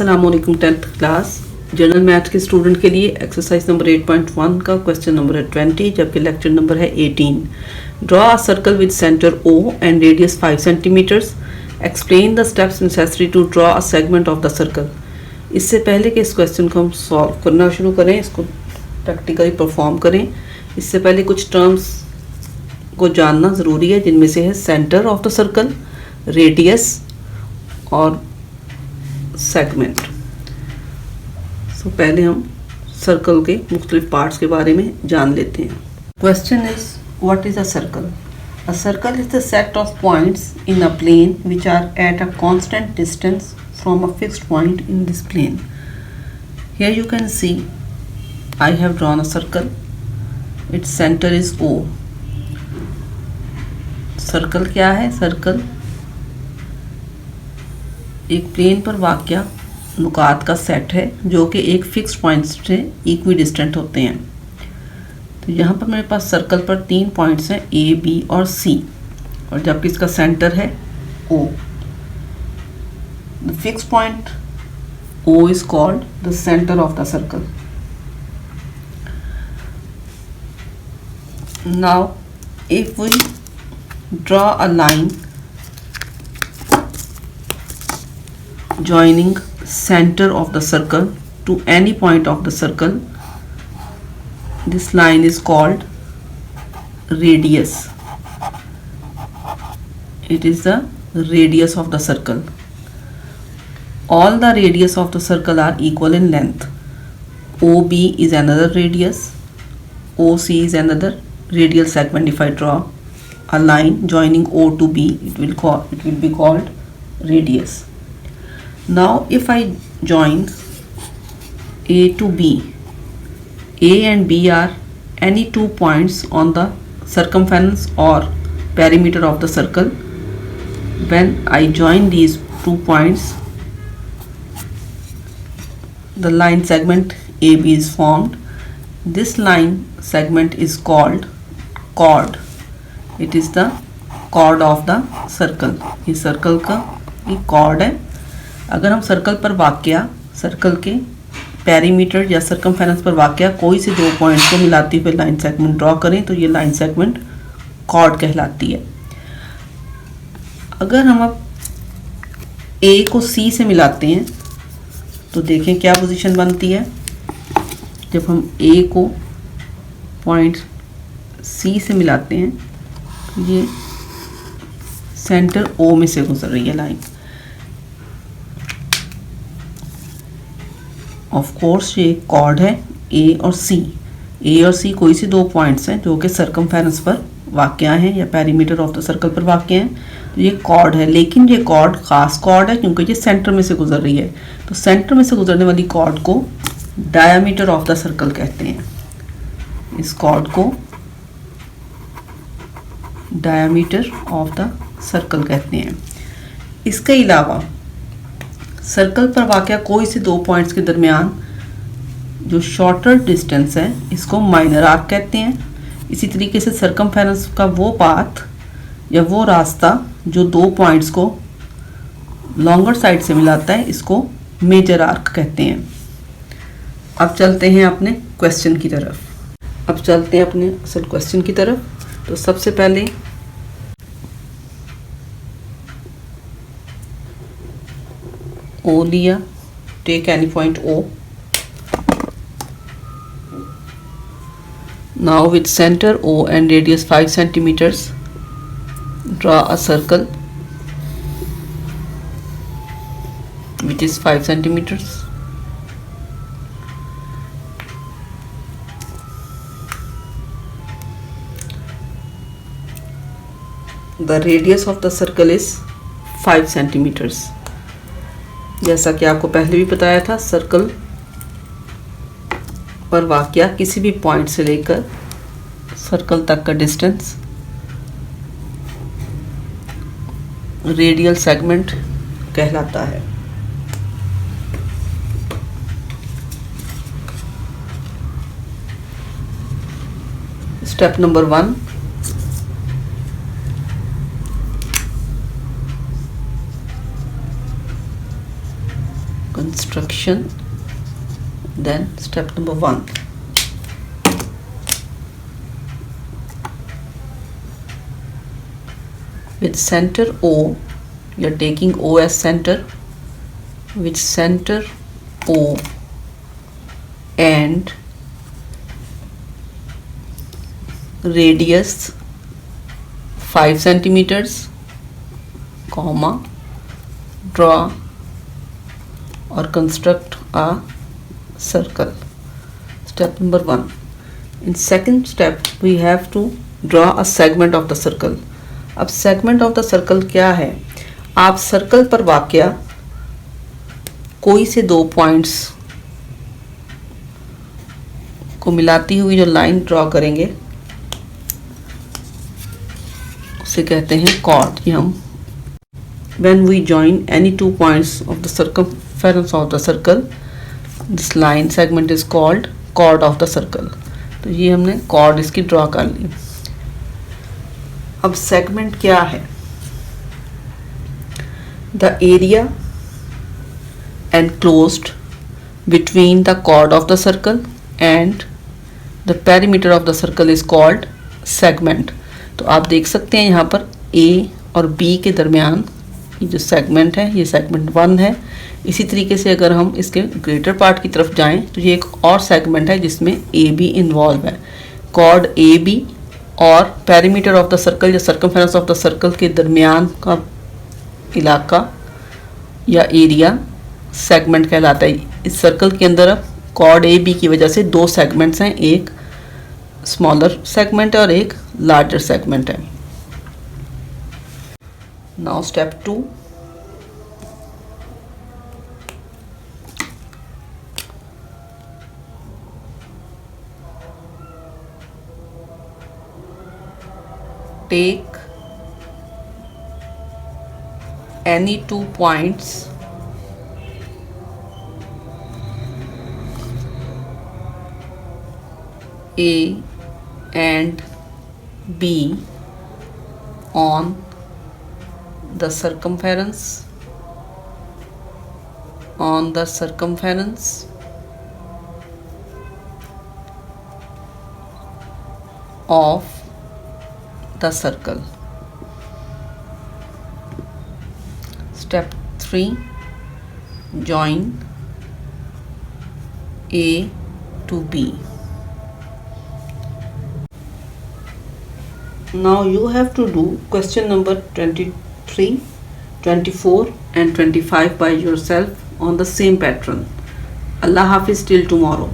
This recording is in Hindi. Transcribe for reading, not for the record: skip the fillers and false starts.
अस्सलाम वालेकुम 10th क्लास जनरल मैथ के स्टूडेंट के लिए एक्सरसाइज नंबर 8.1 का क्वेश्चन नंबर है 20 जबकि लेक्चर नंबर है 18। Draw a circle with centre O and radius 5 centimetres. Explain the steps necessary to draw a segment of the circle. इससे पहले कि इस क्वेश्चन को हम सॉल्व करना शुरू करें, इसको प्रैक्टिकली परफॉर्म करें, इससे पहले कुछ टर्म्स को जानना ज़रूरी है, जिनमें से है centre of the circle, radius और सेगमेंट। सो पहले हम सर्कल के मुख्तलिफ पार्ट्स के बारे में जान लेते हैं। Question is what is a circle? A circle is the set of points in a plane which are at a constant distance from a fixed point in this plane. Here you can see I have drawn a circle, its centre is O। Circle क्या है? सर्कल एक प्लेन पर वाक़या नुकात का सेट है जो कि एक फिक्स पॉइंट से इक्वी डिस्टेंट होते हैं। तो यहाँ पर मेरे पास सर्कल पर 3 पॉइंट्स हैं A, B और C, और जबकि इसका सेंटर है O। The fix point O is called the centre of the circle. Now if we draw a line joining center of the circle to any point of the circle, this line is called radius. It is the radius of the circle. All the radius of the circle are equal in length. OB is another radius, OC is another radial segment. If I draw a line joining O to B, it will be called radius. Now if I join A to B, A and B are any 2 points on the circumference or perimeter of the circle. When I join these 2 points, the line segment AB is formed. This line segment is called chord. It is the chord of the circle. इस सर्कल का एक chord है। अगर हम सर्कल पर वाक़या सर्कल के पेरीमीटर या सर्कमफेरेंस पर वाक़या कोई से 2 पॉइंट्स को मिलाते हुए लाइन सेगमेंट ड्रॉ करें तो ये लाइन सेगमेंट कॉर्ड कहलाती है। अगर हम अब A को C से मिलाते हैं तो देखें क्या पोजीशन बनती है। जब हम A को पॉइंट C से मिलाते हैं तो ये सेंटर O में से गुजर रही है लाइन। ऑफ कोर्स ये कॉर्ड है A और C। A और C कोई सी 2 पॉइंट्स हैं जो कि सर्कमफेरेंस पर वाक़या हैं या पेरीमीटर ऑफ द सर्कल पर वाक़या हैं, तो ये कॉर्ड है। लेकिन ये कॉर्ड ख़ास कॉर्ड है क्योंकि ये सेंटर में से गुजर रही है। तो सेंटर में से गुजरने वाली कॉर्ड को डायामीटर ऑफ द सर्कल कहते हैं। इस कॉर्ड को डायामीटर ऑफ द सर्कल कहते हैं। इसके अलावा सर्कल पर वाक़या कोई से 2 पॉइंट्स के दरमियान जो शॉर्टर डिस्टेंस है इसको माइनर आर्क कहते हैं। इसी तरीके से सर्कमफेरेंस का वो पाथ या वो रास्ता जो 2 पॉइंट्स को लॉन्गर साइड से मिलाता है इसको मेजर आर्क कहते हैं। अब चलते हैं अपने क्वेश्चन की तरफ। अब चलते हैं अपने असल क्वेश्चन की तरफ। तो सबसे पहले O लिया, take any point O। Now with center O and radius 5 centimeters, draw a circle which is 5 centimeters. The radius of the circle is 5 centimeters. जैसा कि आपको पहले भी बताया था, सर्कल पर वाक़या किसी भी पॉइंट से लेकर सर्कल तक का डिस्टेंस रेडियल सेगमेंट कहलाता है। Step number 1, construction, then step number 1. With center O, you are taking O as center. With center O and radius 5 centimeters, comma, draw or construct a circle. Step number 1. In second step, we have to draw a segment of the circle. अब सेगमेंट ऑफ द सर्कल क्या है? आप सर्कल पर वाक़या कोई से दो पॉइंट्स को मिलाती हुई जो लाइन ड्रॉ करेंगे उसे कहते हैं कॉर्ड. ये हम when we join any two points of the circumference of the circle, this line segment is called chord of the circle. तो ये हमने कॉर्ड इसकी ड्रॉ कर ली. अब सेगमेंट क्या है? The area enclosed between the chord of the circle and the perimeter of the circle is called segment. तो आप देख सकते हैं यहाँ पर A और B के दरमियान ये जो सेगमेंट है ये सेगमेंट 1 है. इसी तरीके से अगर हम इसके ग्रेटर पार्ट की तरफ जाएं तो ये एक और सेगमेंट है जिसमें AB इन्वॉल्व है. कॉर्ड AB और पेरीमीटर ऑफ द सर्कल या सर्कमफेरेंस ऑफ द सर्कल के दरमियान का इलाका या एरिया सेगमेंट कहलाता है. इस सर्कल के अंदर कॉर्ड ए बी की वजह से दो सेगमेंट्स हैं, एक स्मॉलर सेगमेंट है और एक लार्जर सेगमेंट है. Now step 2. Take any two points A and B on the circumference of the circle. Step 3. Join A to B. Now you have to do question number 23, 24 and 25 by yourself on the same pattern. Allah Hafiz till tomorrow.